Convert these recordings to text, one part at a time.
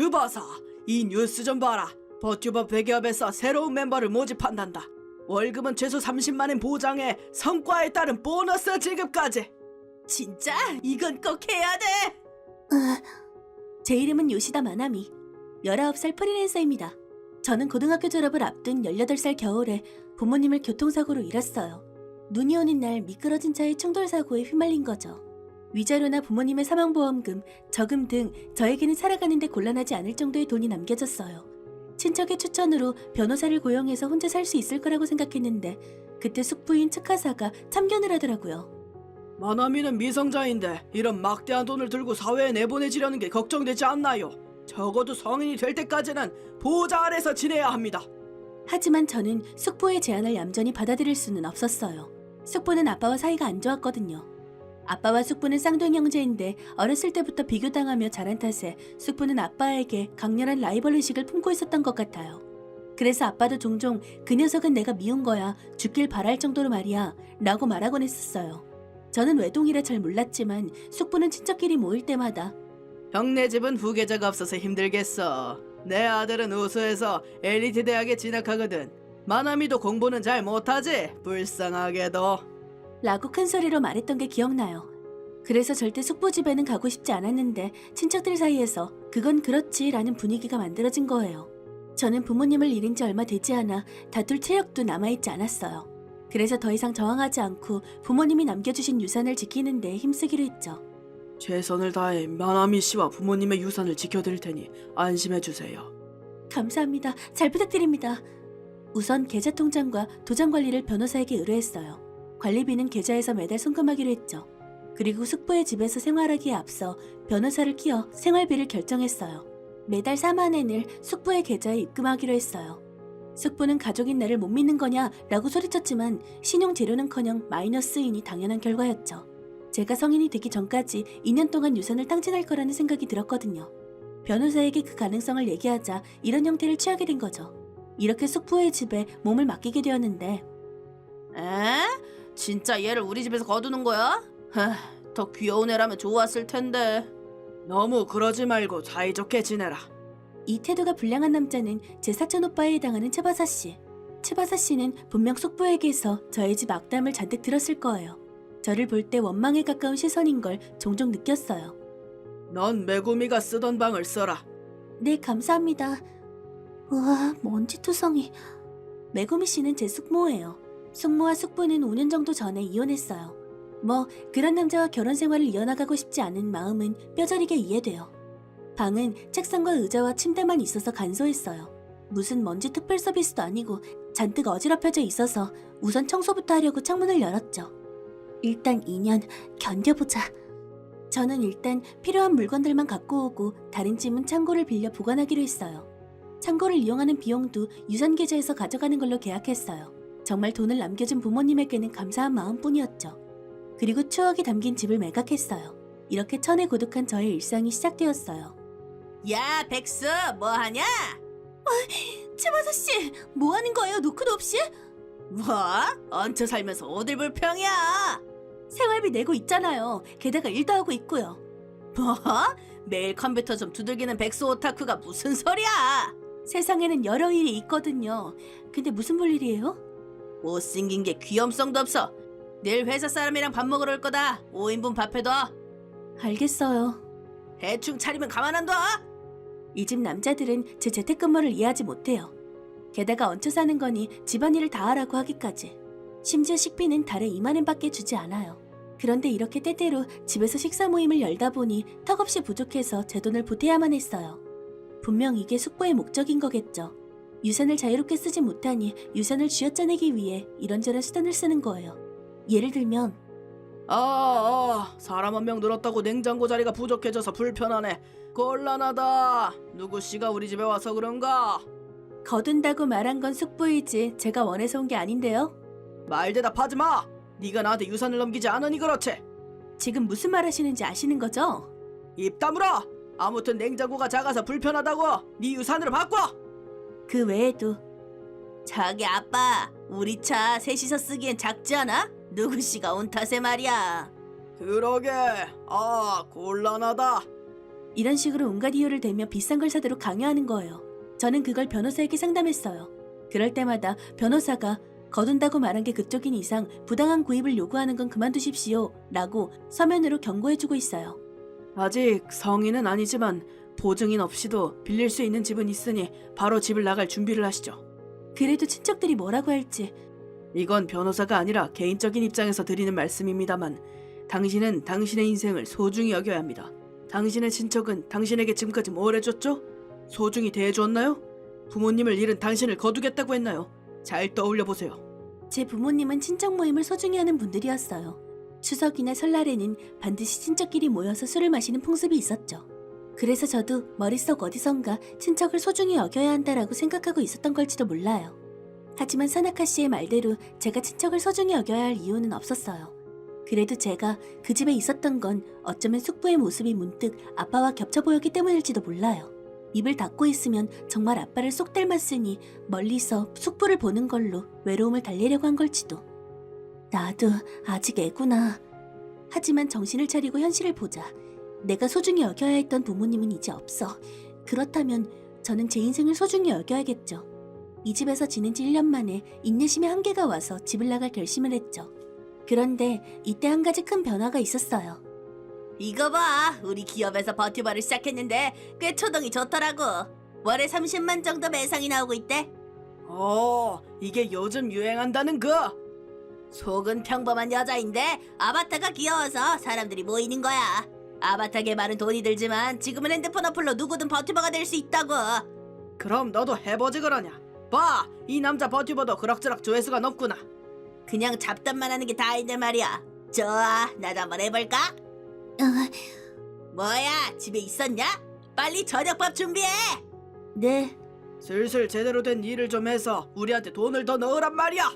츠바사, 이 뉴스 좀 봐라. 버튜버 대기업에서 새로운 멤버를 모집한단다. 월급은 최소 30만엔 보장해 성과에 따른 보너스 지급까지. 진짜? 이건 꼭 해야 돼. 제 이름은 요시다 마나미. 19살 프리랜서입니다. 저는 고등학교 졸업을 앞둔 18살 겨울에 부모님을 교통사고로 잃었어요. 눈이 오는 날 미끄러진 차의 충돌사고에 휘말린 거죠. 위자료나 부모님의 사망보험금, 저금 등 저에게는 살아가는데 곤란하지 않을 정도의 돈이 남겨졌어요. 친척의 추천으로 변호사를 고용해서 혼자 살 수 있을 거라고 생각했는데 그때 숙부인 츠카사가 참견을 하더라고요. 마나미는 미성자인데 이런 막대한 돈을 들고 사회에 내보내지려는 게 걱정되지 않나요? 적어도 성인이 될 때까지는 보호자 아래서 지내야 합니다. 하지만 저는 숙부의 제안을 얌전히 받아들일 수는 없었어요. 숙부는 아빠와 사이가 안 좋았거든요. 아빠와 숙부는 쌍둥이 형제인데 어렸을 때부터 비교당하며 자란 탓에 숙부는 아빠에게 강렬한 라이벌 의식을 품고 있었던 것 같아요. 그래서 아빠도 종종 그 녀석은 내가 미운 거야, 죽길 바랄 정도로 말이야 라고 말하곤 했었어요. 저는 외동이라 잘 몰랐지만 숙부는 친척끼리 모일 때마다 형네 집은 후계자가 없어서 힘들겠어. 내 아들은 우수해서 엘리트 대학에 진학하거든. 마나미도 공부는 잘 못하지? 불쌍하게도. 라고 큰 소리로 말했던 게 기억나요. 그래서 절대 숙부 집에는 가고 싶지 않았는데 친척들 사이에서 그건 그렇지 라는 분위기가 만들어진 거예요. 저는 부모님을 잃은 지 얼마 되지 않아 다툴 체력도 남아있지 않았어요. 그래서 더 이상 저항하지 않고 부모님이 남겨주신 유산을 지키는 데 힘쓰기로 했죠. 최선을 다해 마나미 씨와 부모님의 유산을 지켜드릴 테니 안심해주세요. 감사합니다. 잘 부탁드립니다. 우선 계좌 통장과 도장 관리를 변호사에게 의뢰했어요. 관리비는 계좌에서 매달 송금하기로 했죠. 그리고 숙부의 집에서 생활하기에 앞서 변호사를 끼워 생활비를 결정했어요. 매달 4만엔을 숙부의 계좌에 입금하기로 했어요. 숙부는 가족인 나를 못 믿는 거냐 라고 소리쳤지만 신용 재료는커녕 마이너스인이 당연한 결과였죠. 제가 성인이 되기 전까지 2년 동안 유산을 탕진할 거라는 생각이 들었거든요. 변호사에게 그 가능성을 얘기하자 이런 형태를 취하게 된 거죠. 이렇게 숙부의 집에 몸을 맡기게 되었는데 진짜 얘를 우리 집에서 거두는 거야? 더 귀여운 애라면 좋았을 텐데. 너무 그러지 말고 사이좋게 지내라. 이 태도가 불량한 남자는 제 사촌 오빠에 해당하는 츠바사 씨. 츠바사 씨는 분명 숙부에게서 저의 집 악담을 잔뜩 들었을 거예요. 저를 볼 때 원망에 가까운 시선인 걸 종종 느꼈어요. 넌 메구미가 쓰던 방을 써라. 네, 감사합니다. 우와, 먼지투성이. 메구미 씨는 제 숙모예요. 숙모와 숙부는 5년 정도 전에 이혼했어요. 뭐 그런 남자와 결혼 생활을 이어나가고 싶지 않은 마음은 뼈저리게 이해돼요. 방은 책상과 의자와 침대만 있어서 간소했어요. 무슨 먼지 특별 서비스도 아니고 잔뜩 어지럽혀져 있어서 우선 청소부터 하려고 창문을 열었죠. 일단 2년 견뎌보자. 저는 일단 필요한 물건들만 갖고 오고 다른 짐은 창고를 빌려 보관하기로 했어요. 창고를 이용하는 비용도 유산계좌에서 가져가는 걸로 계약했어요. 정말 돈을 남겨준 부모님에게는 감사한 마음뿐이었죠. 그리고 추억이 담긴 집을 매각했어요. 이렇게 천에 고독한 저의 일상이 시작되었어요. 야, 백수 뭐하냐? 츠바사씨, 뭐하는 거예요, 노크도 없이? 뭐? 얹혀 살면서 어딜 불평이야? 생활비 내고 있잖아요. 게다가 일도 하고 있고요. 뭐? 매일 컴퓨터 좀 두들기는 백수 오타쿠가 무슨 소리야? 세상에는 여러 일이 있거든요. 근데 무슨 볼일이에요? 못생긴 게 귀염성도 없어. 내일 회사 사람이랑 밥 먹으러 올 거다. 5인분 밥 해둬. 알겠어요. 대충 차리면 가만 안 둬. 이 집 남자들은 제 재택근무를 이해하지 못해요. 게다가 얹혀 사는 거니 집안일을 다 하라고 하기까지. 심지어 식비는 달에 2만엔밖에 주지 않아요. 그런데 이렇게 때때로 집에서 식사 모임을 열다 보니 턱없이 부족해서 제 돈을 보태야만 했어요. 분명 이게 숙부의 목적인 거겠죠. 유산을 자유롭게 쓰지 못하니 유산을 쥐어짜내기 위해 이런저런 수단을 쓰는 거예요. 예를 들면 사람 한 명 늘었다고 냉장고 자리가 부족해져서 불편하네. 곤란하다. 누구씨가 우리 집에 와서 그런가? 거둔다고 말한 건 숙부이지 제가 원해서 온 게 아닌데요. 말 대답하지 마. 네가 나한테 유산을 넘기지 않으니 그렇지. 지금 무슨 말 하시는지 아시는 거죠? 입 다물어. 아무튼 냉장고가 작아서 불편하다고 네 유산으로 바꿔. 그 외에도 자기 아빠, 우리 차 셋이서 쓰기엔 작지 않아? 누구씨가 온 탓에 말이야. 그러게. 곤란하다. 이런 식으로 온갖 이유를 대며 비싼 걸 사도록 강요하는 거예요. 저는 그걸 변호사에게 상담했어요. 그럴 때마다 변호사가 거둔다고 말한 게 그쪽인 이상 부당한 구입을 요구하는 건 그만두십시오 라고 서면으로 경고해주고 있어요. 아직 성인은 아니지만 보증인 없이도 빌릴 수 있는 집은 있으니 바로 집을 나갈 준비를 하시죠. 그래도 친척들이 뭐라고 할지. 이건 변호사가 아니라 개인적인 입장에서 드리는 말씀입니다만 당신은 당신의 인생을 소중히 여겨야 합니다. 당신의 친척은 당신에게 지금까지 뭘 해줬죠? 소중히 대해주었나요? 부모님을 잃은 당신을 거두겠다고 했나요? 잘 떠올려 보세요. 제 부모님은 친척 모임을 소중히 하는 분들이었어요. 추석이나 설날에는 반드시 친척끼리 모여서 술을 마시는 풍습이 있었죠. 그래서 저도 머릿속 어디선가 친척을 소중히 여겨야 한다라고 생각하고 있었던 걸지도 몰라요. 하지만 선아카 씨의 말대로 제가 친척을 소중히 여겨야 할 이유는 없었어요. 그래도 제가 그 집에 있었던 건 어쩌면 숙부의 모습이 문득 아빠와 겹쳐 보였기 때문일지도 몰라요. 입을 닫고 있으면 정말 아빠를 쏙 닮았으니 멀리서 숙부를 보는 걸로 외로움을 달래려고 한 걸지도. 나도 아직 애구나. 하지만 정신을 차리고 현실을 보자. 내가 소중히 여겨야 했던 부모님은 이제 없어. 그렇다면 저는 제 인생을 소중히 여겨야겠죠. 이 집에서 지낸 지 1년 만에 인내심의 한계가 와서 집을 나갈 결심을 했죠. 그런데 이때 한 가지 큰 변화가 있었어요. 이거 봐, 우리 기업에서 버튜버를 시작했는데 꽤 초동이 좋더라고. 월에 30만 정도 매상이 나오고 있대. 이게 요즘 유행한다는 그. 속은 평범한 여자인데 아바타가 귀여워서 사람들이 모이는 거야. 아바타 개발은 돈이 들지만 지금은 핸드폰 어플로 누구든 버튜버가 될 수 있다고. 그럼 너도 해보지 그러냐? 봐, 이 남자 버튜버도 그럭저럭 조회수가 높구나. 그냥 잡담만 하는 게 다인데 말이야. 좋아, 나도 한번 해볼까? 뭐야, 집에 있었냐? 빨리 저녁밥 준비해. 네. 슬슬 제대로 된 일을 좀 해서 우리한테 돈을 더 넣으란 말이야.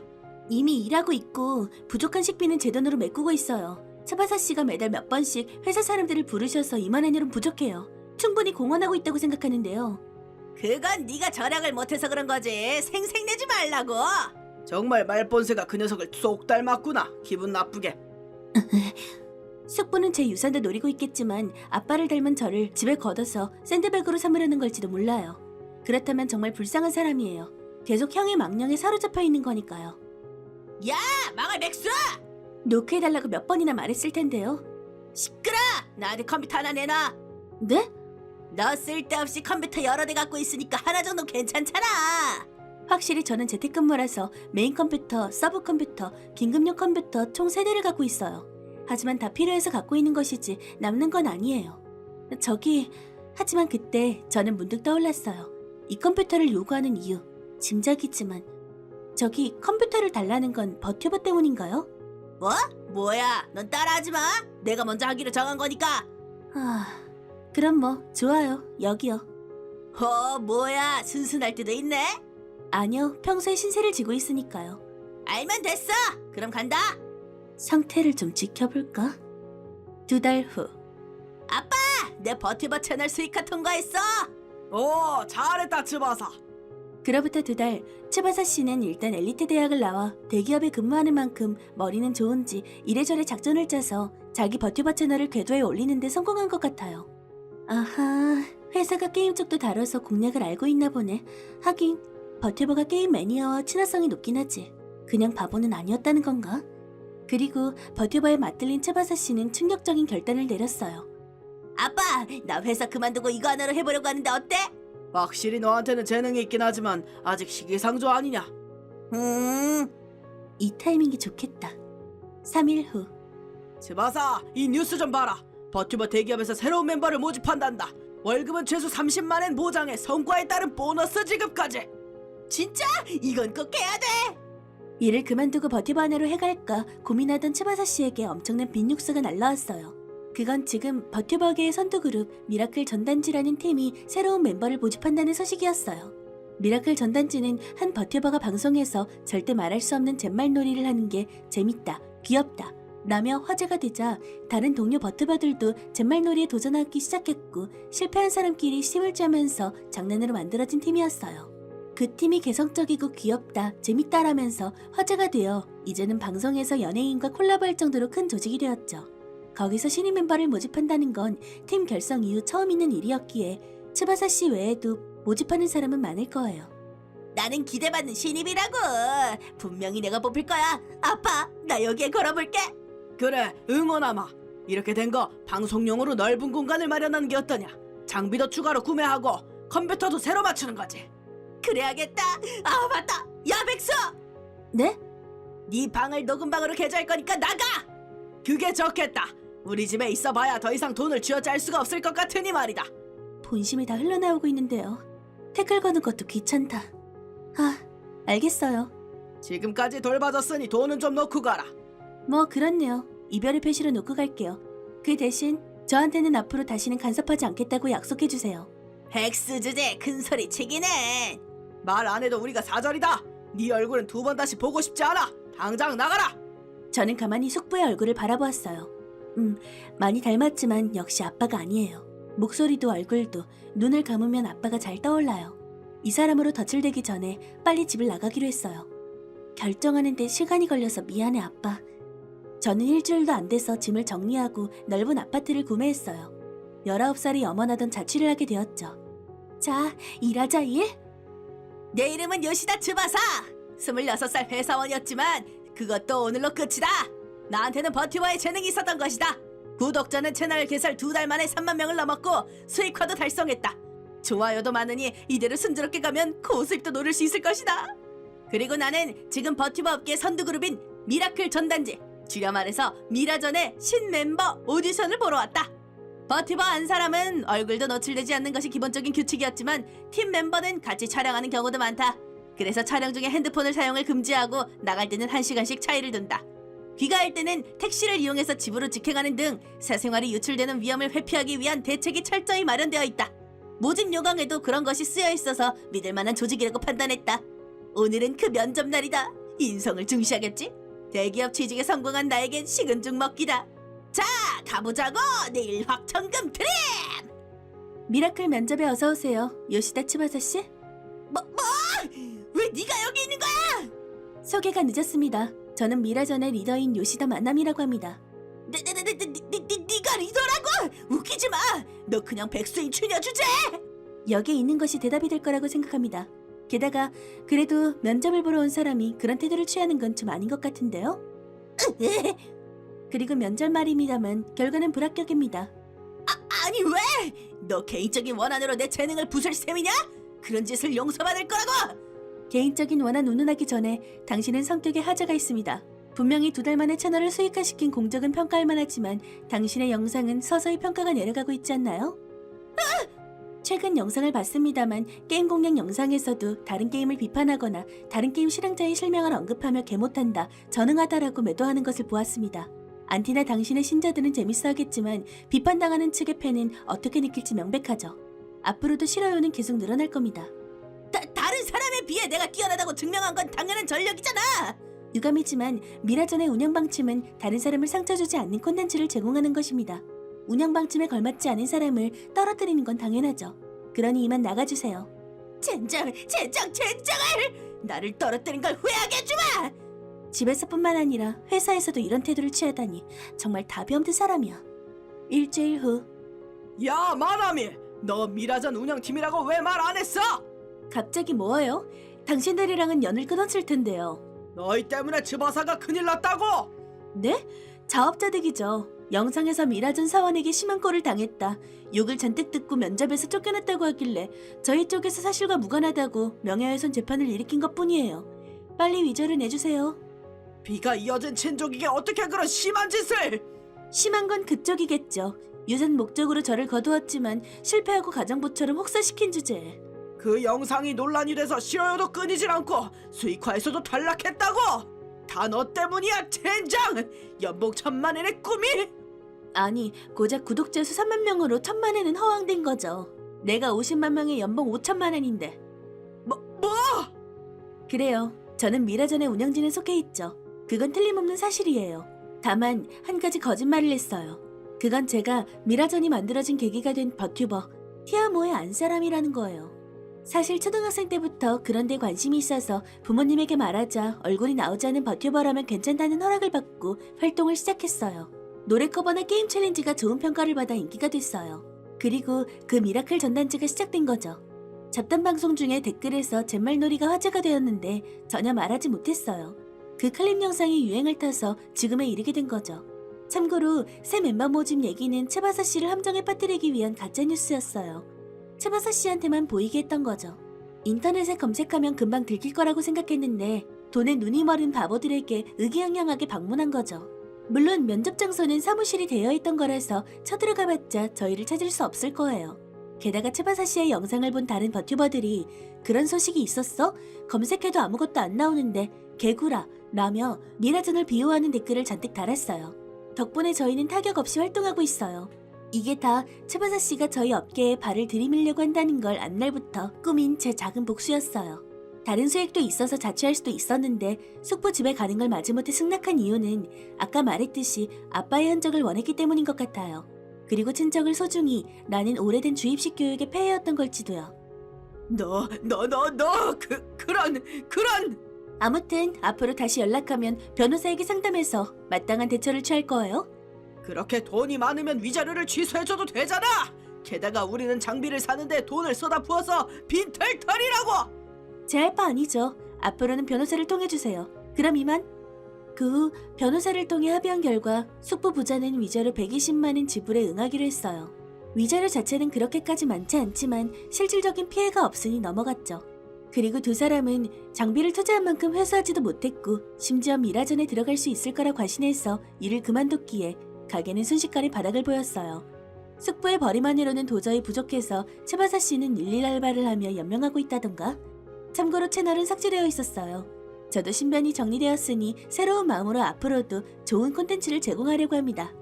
이미 일하고 있고 부족한 식비는 제 돈으로 메꾸고 있어요. 차바사 씨가 매달 몇 번씩 회사 사람들을 부르셔서 이만한 일은 부족해요. 충분히 공헌하고 있다고 생각하는데요. 그건 네가 절약을 못해서 그런 거지. 생색내지 말라고. 정말 말본새가 그 녀석을 쏙 닮았구나. 기분 나쁘게. 숙부는 제 유산도 노리고 있겠지만 아빠를 닮은 저를 집에 걷어서 샌드백으로 삼으려는 걸지도 몰라요. 그렇다면 정말 불쌍한 사람이에요. 계속 형의 망령에 사로잡혀 있는 거니까요. 야! 망할 맥수! 노크해달라고 몇 번이나 말했을 텐데요. 시끄러! 나한테 컴퓨터 하나 내놔. 네? 너 쓸데없이 컴퓨터 여러 대 갖고 있으니까 하나 정도 괜찮잖아. 확실히 저는 재택근무라서 메인 컴퓨터, 서브 컴퓨터, 긴급용 컴퓨터 총 3대를 갖고 있어요. 하지만 다 필요해서 갖고 있는 것이지 남는 건 아니에요. 하지만 그때 저는 문득 떠올랐어요. 이 컴퓨터를 요구하는 이유, 짐작이지만 컴퓨터를 달라는 건 버튜버 때문인가요? 뭐? 뭐야, 넌 따라하지 마. 내가 먼저 하기로 정한 거니까. 그럼 뭐 좋아요, 여기요. 뭐야, 순순할 때도 있네? 아니요, 평소에 신세를 지고 있으니까요. 알면 됐어. 그럼 간다. 상태를 좀 지켜볼까? 2달 후. 아빠! 내 버튜버 채널 수익화 통과했어! 오, 잘했다 츠바사. 그로부터 2달, 츠바사 씨는 일단 엘리트 대학을 나와 대기업에 근무하는 만큼 머리는 좋은지 이래저래 작전을 짜서 자기 버튜버 채널을 궤도에 올리는 데 성공한 것 같아요. 아하, 회사가 게임 쪽도 다뤄서 공략을 알고 있나 보네. 하긴 버튜버가 게임 매니아와 친화성이 높긴 하지. 그냥 바보는 아니었다는 건가? 그리고 버튜버에 맞들린 츠바사 씨는 충격적인 결단을 내렸어요. 아빠, 나 회사 그만두고 이거 하나로 해보려고 하는데 어때? 확실히 너한테는 재능이 있긴 하지만 아직 시기상조 아니냐? 이 타이밍이 좋겠다. 3일 후. 츠바사, 이 뉴스 좀 봐라. 버튜버 대기업에서 새로운 멤버를 모집한단다. 월급은 최소 30만엔 보장에 성과에 따른 보너스 지급까지. 진짜? 이건 꼭 해야 돼! 일을 그만두고 버튜버 하나로 해갈까 고민하던 츠바사 씨에게 엄청난 빈 뉴스가 날라왔어요. 그건 지금 버튜버계의 선두그룹 미라클 전단지라는 팀이 새로운 멤버를 모집한다는 소식이었어요. 미라클 전단지는 한 버튜버가 방송에서 절대 말할 수 없는 잿말놀이를 하는 게 재밌다, 귀엽다 라며 화제가 되자 다른 동료 버튜버들도 잿말놀이에 도전하기 시작했고 실패한 사람끼리 힘을 짜면서 장난으로 만들어진 팀이었어요. 그 팀이 개성적이고 귀엽다, 재밌다라면서 화제가 되어 이제는 방송에서 연예인과 콜라보할 정도로 큰 조직이 되었죠. 거기서 신인 멤버를 모집한다는 건 팀 결성 이후 처음 있는 일이었기에 츠바사 씨 외에도 모집하는 사람은 많을 거예요. 나는 기대받는 신입이라고. 분명히 내가 뽑힐 거야. 아빠, 나 여기에 걸어볼게. 그래, 응원하마. 이렇게 된 거 방송용으로 넓은 공간을 마련하는 게 어떠냐? 장비도 추가로 구매하고 컴퓨터도 새로 맞추는 거지. 그래야겠다. 아, 맞다. 야, 백수! 네? 네 방을 녹음방으로 개조할 거니까 나가! 그게 좋겠다. 우리 집에 있어봐야 더 이상 돈을 쥐어짤 수가 없을 것 같으니 말이다. 본심이 다 흘러나오고 있는데요. 태클 거는 것도 귀찮다. 아, 알겠어요. 지금까지 돌봐줬으니 돈은 좀 놓고 가라. 뭐 그렇네요. 이별의 표시로 놓고 갈게요. 그 대신 저한테는 앞으로 다시는 간섭하지 않겠다고 약속해주세요. 헥스 주제에 큰 소리 치기는. 말 안 해도 우리가 사절이다. 네 얼굴은 두 번 다시 보고 싶지 않아. 당장 나가라. 저는 가만히 숙부의 얼굴을 바라보았어요. 많이 닮았지만 역시 아빠가 아니에요. 목소리도 얼굴도 눈을 감으면 아빠가 잘 떠올라요. 이 사람으로 덧칠되기 전에 빨리 집을 나가기로 했어요. 결정하는데 시간이 걸려서 미안해 아빠. 저는 일주일도 안 돼서 짐을 정리하고 넓은 아파트를 구매했어요. 19살이 염원하던 자취를 하게 되었죠. 자, 일하자 일. 내 이름은 요시다 츠바사. 26살 회사원이었지만 그것도 오늘로 끝이다. 나한테는 버티버의 재능이 있었던 것이다. 구독자는 채널 개설 2달 만에 3만 명을 넘었고 수익화도 달성했다. 좋아요도 많으니 이대로 순조롭게 가면 고수입도 노릴 수 있을 것이다. 그리고 나는 지금 버티버 업계 선두그룹인 미라클 전단지, 줄여 말해서 미라전의 신멤버 오디션을 보러 왔다. 버티버 안 사람은 얼굴도 노출되지 않는 것이 기본적인 규칙이었지만 팀 멤버는 같이 촬영하는 경우도 많다. 그래서 촬영 중에 핸드폰을 사용을 금지하고 나갈 때는 1시간씩 차이를 둔다. 귀가할 때는 택시를 이용해서 집으로 직행하는 등 사생활이 유출되는 위험을 회피하기 위한 대책이 철저히 마련되어 있다. 모집 요강에도 그런 것이 쓰여 있어서 믿을 만한 조직이라고 판단했다. 오늘은 그 면접 날이다. 인성을 중시하겠지? 대기업 취직에 성공한 나에겐 식은 죽 먹기다. 자, 가보자고. 내일 확정금 트림. 미라클 면접에 어서 오세요. 요시다 츠바사 씨. 뭐? 왜 네가 여기 있는 거야? 소개가 늦었습니다. 저는 미라전의 리더인 요시다 만남이라고 합니다. 네가 리더라고? 웃기지 마. 너 그냥 백수인 추녀 주제. 여기에 있는 것이 대답이 될 거라고 생각합니다. 게다가 그래도 면접을 보러 온 사람이 그런 태도를 취하는 건 좀 아닌 것 같은데요? 그리고 면접 말입니다만 결과는 불합격입니다. 아니 왜? 너 개인적인 원한으로 내 재능을 부술 셈이냐? 그런 짓을 용서받을 거라고! 개인적인 원한 운운하기 전에 당신은 성격에 하자가 있습니다. 분명히 2달 만에 채널을 수익화시킨 공적은 평가할 만하지만 당신의 영상은 서서히 평가가 내려가고 있지 않나요? 최근 영상을 봤습니다만 게임 공략 영상에서도 다른 게임을 비판하거나 다른 게임 실행자의 실명을 언급하며 개 못한다, 전응하다라고 매도하는 것을 보았습니다. 안티나 당신의 신자들은 재밌어하겠지만 비판당하는 측의 팬은 어떻게 느낄지 명백하죠. 앞으로도 싫어요는 계속 늘어날 겁니다. 다른 사람에 비해 내가 뛰어나다고 증명한 건 당연한 전력이잖아. 유감이지만 미라전의 운영 방침은 다른 사람을 상처 주지 않는 콘텐츠를 제공하는 것입니다. 운영 방침에 걸맞지 않은 사람을 떨어뜨리는 건 당연하죠. 그러니 이만 나가주세요. 젠장을! 나를 떨어뜨린 걸 후회하게 해주마! 집에서뿐만 아니라 회사에서도 이런 태도를 취하다니 정말 답이 없는 사람이야. 일주일 후. 야, 마나미! 너 미라전 운영팀이라고 왜 말 안 했어? 갑자기 뭐예요? 당신들이랑은 연을 끊었을 텐데요. 너희 때문에 츠바사가 큰일 났다고! 네? 자업자득이죠. 영상에서 미라전 사원에게 심한 꼴을 당했다. 욕을 잔뜩 듣고 면접에서 쫓겨났다고 하길래 저희 쪽에서 사실과 무관하다고 명예훼손 재판을 일으킨 것뿐이에요. 빨리 위조를 내주세요. 비가 이어진 친족에게 어떻게 그런 심한 짓을! 심한 건 그쪽이겠죠. 유전 목적으로 저를 거두었지만 실패하고 가정부처럼 혹사시킨 주제에. 그 영상이 논란이 돼서 싫어요도 끊이질 않고 수익화에서도 탈락했다고! 다 너 때문이야, 젠장! 연봉 1,000만엔의 꿈이! 아니, 고작 구독자 수 3만 명으로 1,000만엔은 허황된 거죠. 내가 50만 명의 연봉 5천만 원인데. 뭐? 그래요. 저는 미라전의 운영진에 속해 있죠. 그건 틀림없는 사실이에요. 다만 한 가지 거짓말을 했어요. 그건 제가 미라전이 만들어진 계기가 된 버튜버 티아모의 안사람이라는 거예요. 사실 초등학생 때부터 그런 데 관심이 있어서 부모님에게 말하자 얼굴이 나오지 않은 버튜버라면 괜찮다는 허락을 받고 활동을 시작했어요. 노래 커버나 게임 챌린지가 좋은 평가를 받아 인기가 됐어요. 그리고 그 미라클 전단지가 시작된 거죠. 잡담 방송 중에 댓글에서 잿말놀이가 화제가 되었는데 전혀 말하지 못했어요. 그 클립 영상이 유행을 타서 지금에 이르게 된 거죠. 참고로 새 멤버 모집 얘기는 채바사 씨를 함정에 빠뜨리기 위한 가짜뉴스였어요. 채바사 씨한테만 보이게 했던 거죠. 인터넷에 검색하면 금방 들킬 거라고 생각했는데 돈에 눈이 멀은 바보들에게 의기양양하게 방문한 거죠. 물론 면접 장소는 사무실이 되어 있던 거라서 쳐들어가봤자 저희를 찾을 수 없을 거예요. 게다가 채바사 씨의 영상을 본 다른 버튜버들이 그런 소식이 있었어? 검색해도 아무것도 안 나오는데 개구라 라며 미라전을 비호하는 댓글을 잔뜩 달았어요. 덕분에 저희는 타격 없이 활동하고 있어요. 이게 다 채바사 씨가 저희 업계에 발을 들이밀려고 한다는 걸 안 날부터 꾸민 제 작은 복수였어요. 다른 수익도 있어서 자취할 수도 있었는데 숙부 집에 가는 걸 마지못해 승낙한 이유는 아까 말했듯이 아빠의 흔적을 원했기 때문인 것 같아요. 그리고 친척을 소중히 나는 오래된 주입식 교육의 폐해였던 걸지도요. 그런 아무튼 앞으로 다시 연락하면 변호사에게 상담해서 마땅한 대처를 취할 거예요. 그렇게 돈이 많으면 위자료를 취소해줘도 되잖아. 게다가 우리는 장비를 사는데 돈을 쏟아 부어서 빈털털이라고. 제 할 바 아니죠. 앞으로는 변호사를 통해 주세요. 그럼 이만. 그 후 변호사를 통해 합의한 결과 숙부 부자는 위자료 120만 원 지불에 응하기로 했어요. 위자료 자체는 그렇게까지 많지 않지만 실질적인 피해가 없으니 넘어갔죠. 그리고 두 사람은 장비를 투자한 만큼 회수하지도 못했고 심지어 미라전에 들어갈 수 있을 거라 과신해서 일을 그만뒀기에 가게는 순식간에 바닥을 보였어요. 숙부의 벌이만으로는 도저히 부족해서 채바사 씨는 일일 알바를 하며 연명하고 있다던가. 참고로 채널은 삭제되어 있었어요. 저도 신변이 정리되었으니 새로운 마음으로 앞으로도 좋은 콘텐츠를 제공하려고 합니다.